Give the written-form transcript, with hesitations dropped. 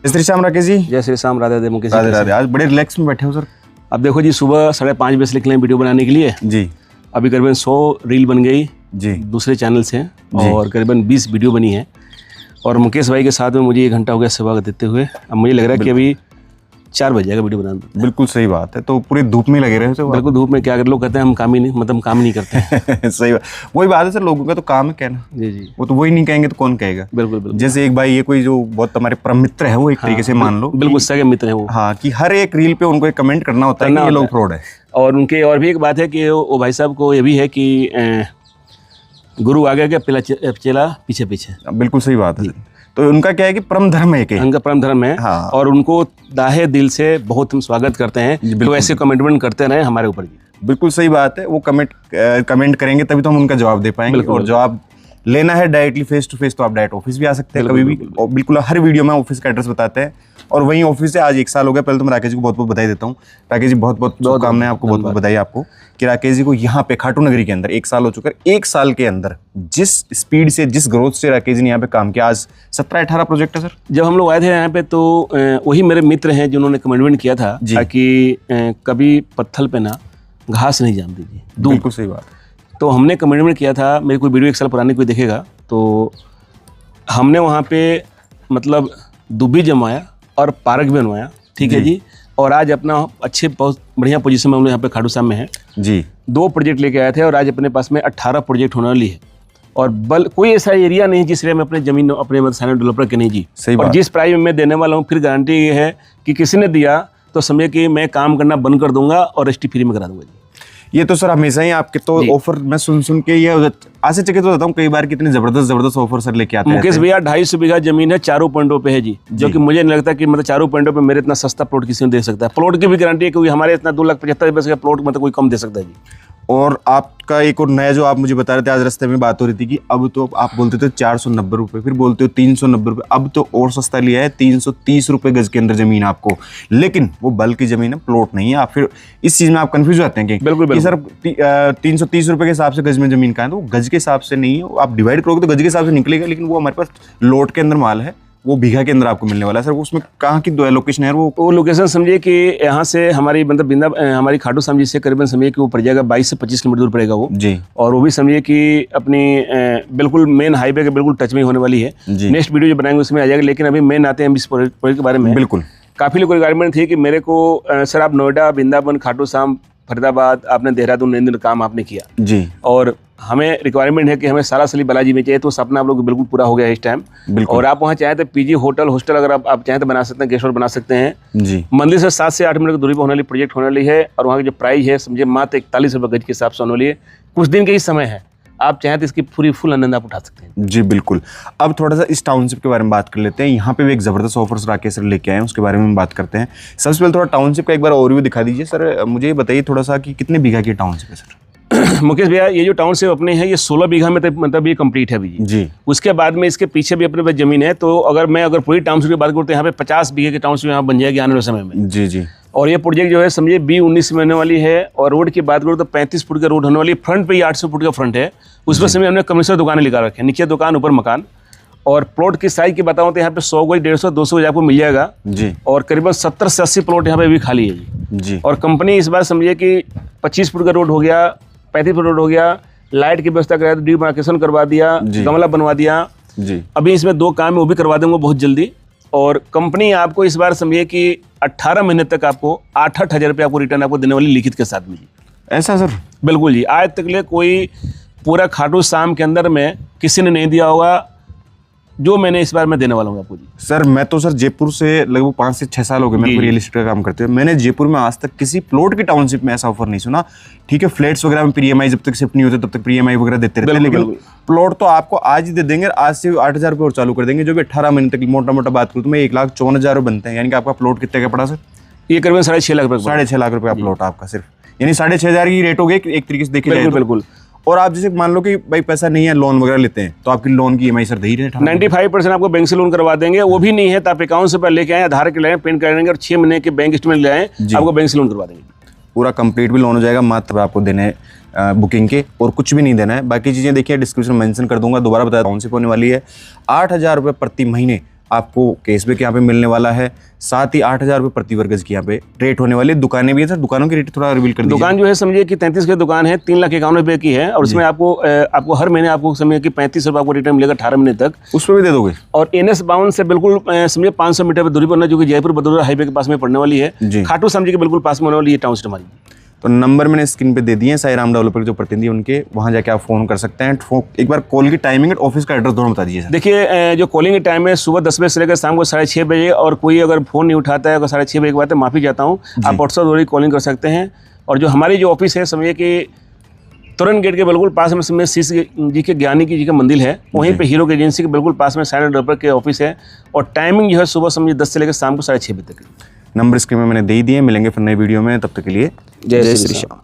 श्री श्याम राकेश जी। जय श्री श्याम, राधे राधे मुकेश। राधे राधे। आज बड़े रिलैक्स में बैठे हो सर। अब देखो जी, सुबह 5:30 बजे से निकले वीडियो बनाने के लिए जी। अभी करीबन 100 रील बन गई जी। दूसरे चैनल से और करीबन 20 वीडियो बनी है। और मुकेश भाई के साथ में मुझे 1 घंटा हो गया सेवा देते हुए। अब मुझे लग रहा है कि अभी 4 बज जाएगा वीडियो बनाने। बिल्कुल सही बात है। तो पूरे धूप में लगे रहे हो? बिल्कुल धूप में। क्या कर, लोग कहते हैं हम काम ही नहीं, मतलब काम नहीं करते हैं। सही बात, वही बात है सर। लोगों का तो काम है कहना। जी जी, वो तो वही नहीं कहेंगे तो कौन कहेगा। बिल्कुल बिल्कुल। जैसे एक भाई, ये कोई जो बहुत हमारे परम मित्र है, वो एक तरीके से मान लो बिल्कुल सगे मित्र हैं वो। हाँ, कि हर एक रील पे उनको एक कमेंट करना होता है कि ये लोग फ्रॉड है। और उनके और भी एक बात है कि वो भाई साहब को ये भी है कि गुरु आगे के चेला पीछे पीछे। बिल्कुल सही बात है। तो उनका क्या है कि परम धर्म है, उनका परम धर्म है। हाँ। और उनको दाहे दिल से बहुत हम स्वागत करते हैं। तो ऐसे कमेंटमेंट करते रहे हमारे ऊपर जी। बिल्कुल सही बात है। वो कमेंट करेंगे तभी तो हम उनका जवाब दे पाएंगे। और जवाब लेना है डायरेक्टली फेस टू फेस, तो आप डायरेक्ट ऑफिस भी आ सकते हैं कभी भी। और बिल्कुल हर वीडियो में ऑफिस का एड्रेस बताते हैं। और वहीं ऑफिस से आज 1 साल हो गया। पहले तो मैं राकेश जी को बहुत बहुत बधाई देता हूँ। राकेश जी बहुत बहुत शुभकामनाएं आपको, बहुत बहुत बधाई आपको कि राकेश जी को यहाँ पे खाटू नगरी के अंदर 1 साल हो चुका है। 1 साल के अंदर जिस स्पीड से, जिस ग्रोथ से राकेश जी ने यहाँ पे काम किया, आज 17-18 प्रोजेक्ट है सर। जब हम लोग आए थे यहाँ पे तो वही मेरे मित्र हैं जिन्होंने कमेंटमेंट किया था कि कभी पत्थर पे ना घास नहीं जाम दीजिए। बिल्कुल सही बात। तो हमने कमेंटमेंट किया था। मेरी कोई वीडियो 1 साल पुरानी कोई देखेगा तो हमने वहाँ पे मतलब दुबी जमाया और पार्क भी बनवाया। ठीक है जी। और आज अपना अच्छे बहुत बढ़िया पोजीशन में हम लोग यहाँ पे खाटू श्याम में है जी। 2 प्रोजेक्ट लेके आए थे और आज अपने पास में 18 प्रोजेक्ट होने वाली है। और कोई ऐसा एरिया नहीं जिस एरिया में अपने जमीन अपने साइलेंट डेवलपर के नहीं जी। सही और जिस प्राइस में मैं देने वाला हूँ, फिर गारंटी ये है कि किसी ने दिया तो समझे कि मैं काम करना बंद कर दूंगा और रजिस्ट्री फ्री में करा दूंगा जी। ये तो सर हमेशा ही आपके तो ऑफर मैं सुन के ये आश्चर्यचकित होता हूँ कई बार, कितने जबरदस्त ऑफर सर लेके आते हैं। मुकेश भैया 250 बीघा जमीन है, 4 पॉइंटों पे है जी। जो कि मुझे नहीं लगता कि मतलब 4 पॉइंटों पे मेरे इतना सस्ता प्लॉट किसी ने दे सकता है। प्लॉट की भी गारंटी है क्योंकि हमारे इतना 2,75,000 का प्लॉट मतलब कोई कम दे सकता है जी। और आपका एक और नया जो आप मुझे बता रहे थे, आज रास्ते में बात हो रही थी कि अब तो आप बोलते थे 490 रुपये, फिर बोलते हो 390 रुपये, अब तो और सस्ता लिया है 330 रुपये गज के अंदर जमीन आपको। लेकिन वो बल्क की जमीन है, प्लॉट नहीं है। आप फिर इस चीज में आप कंफ्यूज हो जाते हैं कि बिल्कुल सर 330 रुपये के हिसाब से गज में जमीन का है, तो गज के हिसाब से नहीं है। आप डिवाइड करोगे तो गज के हिसाब से निकलेगा, लेकिन वो हमारे पास लोट के अंदर माल है, वो बीघा के अंदर आपको मिलने वाला है। सर उसमें कहाँ की लोकेशन है? वो लोकेशन समझिए कि यहाँ से हमारी मतलब हमारी खाटू श्याम जी से करीबन समझिए कि वो पड़ जाएगा 22 से 25 किलोमीटर दूर पड़ेगा वो जी। और वो भी समझिए कि अपनी बिल्कुल मेन हाईवे के बिल्कुल टच में होने वाली है। नेक्स्ट वीडियो जो बनाएंगे उसमें आ जाएगा। लेकिन अभी मेन आते हैं इस प्रोजेक्ट के बारे में। बिल्कुल काफ़ी लोग रिक्वायरमेंट थी कि मेरे को सर आप नोएडा, वृंदावन, खाटू श्याम, फरीदाबाद, आपने देहरादून, नरेंद्र काम आपने किया जी। और हमें रिक्वायरमेंट है कि हमें सारासली बालाजी में चाहिए, तो सपना आप लोग बिल्कुल पूरा हो गया है इस टाइम। और आप वहाँ चाहें तो पीजी, होटल, हॉस्टल अगर आप चाहें तो बना सकते हैं, गेस्ट हाउस बना सकते हैं जी। मंदिर से 7 से 8 मिनट की दूरी पर होने वाली प्रोजेक्ट होने वाली है। और वहाँ की जो प्राइस है समझिए मात्र 41 रुपये गज के हिसाब से होने वाली है। कुछ दिन का ही समय है, आप चाहें तो इसकी पूरी फुल आनंद आप उठा सकते हैं जी। बिल्कुल। अब थोड़ा सा इस टाउनशिप के बारे में बात कर लेते हैं। यहाँ पे भी एक जबरदस्त ऑफर्स राकेश सर लेके आए हैं, उसके बारे में बात करते हैं। सबसे पहले थोड़ा टाउनशिप का एक बार ओवरव्यू दिखा दीजिए सर। मुझे ये बताइए थोड़ा सा कि कितने बीघा की टाउनशिप है सर? मुकेश भैया ये जो टाउनशिप अपने है ये 16 बीघा में मतलब ये कंप्लीट है अभी जी। उसके बाद में इसके पीछे भी अपने पास जमीन है। तो अगर पूरी टाउनशिप की बात करूँ तो यहाँ पे 50 बीघे की टाउनशिप यहाँ बन जाएगी आने वाले समय में जी जी। और ये प्रोजेक्ट जो है समझिए 2019 में होने वाली है। और रोड की बात करूँ तो 35 फुट का रोड होने वाली है। फ्रंट पे ही 800 फुट का फ्रंट है। उसमें समझिए हमने कमर्शियल दुकानें लगा रखे हैं, नीचे दुकान ऊपर मकान। और प्लॉट की साइज की बताऊँ तो यहाँ पे 100 गज, 150, 200 गज आपको मिल जाएगा जी। और करीबन 70 से 80 प्लॉट यहाँ पे भी खाली है जी। और कंपनी इस बार समझिए कि 25 फुट का रोड हो गया, 35 फुट रोड हो गया, लाइट की व्यवस्था कराया, डिमार्केशन करवा दिया, गमला बनवा दिया जी। अभी इसमें 2 काम है वो भी करवा देंगे बहुत जल्दी। और कंपनी आपको इस बार समझिए कि 18 महीने तक आपको 8-8 हज़ार रुपये आपको रिटर्न आपको देने वाली लिखित के साथ में जी। ऐसा सर? बिल्कुल जी। आज तक ले कोई पूरा खाटू श्याम के अंदर में किसी ने नहीं दिया होगा जो मैंने इस बार मैं देने वाला हूँ आपको जी। सर मैं तो सर जयपुर से लगभग 5 से 6 साल हो गए मेरे को रियल एस्टेट का काम करते हुए। मैंने जयपुर में आज तक किसी प्लॉट की टाउनशिप में ऐसा ऑफर नहीं सुना। ठीक है, फ्लैट्स वगैरह में प्री EMI जब तक शिफ्ट नहीं होते तब तक प्री EMI वगैरह देते रहते हैं, लेकिन प्लॉट तो आपको आज ही दे देंगे। आज से 8,000 रुपये और चालू कर देंगे, जो भी 18 महीने तक मोटा मोटा बात करूँ तो मैं 1,54,000 बनते हैं। यानी कि आपका प्लॉट कितने का पड़ा सर? ये करीबन 6.5 लाख रुपये। 6.5 लाख रुपये का प्लॉट आपका सिर्फ, यानी 6,500 की रेट हो गई एक तरीके से देखिए। बिल्कुल। और आप जैसे मान लो कि भाई पैसा नहीं है, लोन वगैरह लेते हैं, तो आपकी लोन की EMI सर दे ही रहे 95% आपको बैंक से लोन करवा देंगे। वो भी नहीं है तो आप अकाउंट से पहले लेके आए, आधार के लाएं, पेन कर देंगे और 6 महीने के बैंक स्टेटमेंट ले आए, आपको बैंक से लोन करवा देंगे। पूरा कंप्लीट भी लोन हो जाएगा, मात्र आपको देने बुकिंग के और कुछ भी नहीं देना है। बाकी चीज़ें देखिए डिस्क्रिप्शन मेंशन कर दूंगा। दोबारा बता, टाउनशिप होने वाली है 8,000 रुपये प्रति महीने आपको कैशबैक यहाँ पे मिलने वाला है, साथ ही 8,000 रुपये प्रति वर्ग गज की यहाँ पे रेट होने वाली है। दुकानें भी है सर, दुकानों की रेट थोड़ा रिवील कर दीजिए। दुकान जो है समझिए कि 33 की दुकान है, 3,51,000 की है, और उसमें आपको हर महीने आपको समझिए कि 35 रुपये आपको रिटर्न मिलेगा 18 महीने तक। उस पर भी दे दोगे? और NS 52 से बिल्कुल समझिए 500 मीटर पर दूरी पर, जो कि जयपुर बदौरा हाईवे के पास में पड़ने वाली है, खाटू श्याम जी के बिल्कुल पास में होने वाली ये टाउनशिप हमारी। तो नंबर मैंने स्क्रीन पे दे दिए हैं, साई राम डेवलपर के जो प्रतिनिधि उनके, वहाँ जाके आप फोन कर सकते हैं। एक बार कॉल की टाइमिंग और ऑफिस का एड्रेस दोनों बता दीजिए सर। देखिए जो कॉलिंग टाइम है सुबह 10 बजे से लेकर शाम को 6:30 बजे, और कोई अगर फ़ोन नहीं उठाता है, अगर 6:30 बजे के बाद, माफ़ी चाहता हूँ, आप व्हाट्सएप द्वारा कॉलिंग कर सकते हैं। और जो हमारी जो ऑफिस है समझिए कि तुरंत गेट के बिल्कुल पास में शीश जी के ज्ञानी की जी का मंदिर है, वहीं पे हीरो की एजेंसी के बिल्कुल पास में साइलेंट डेवलपर के ऑफिस है। और टाइमिंग जो है सुबह समझिए 10 से लेकर शाम को 6:30 बजे तक। नंबर स्क्रीन में मैंने दे ही दिए। मिलेंगे फिर नई वीडियो में, तब तक के लिए जय श्री राम।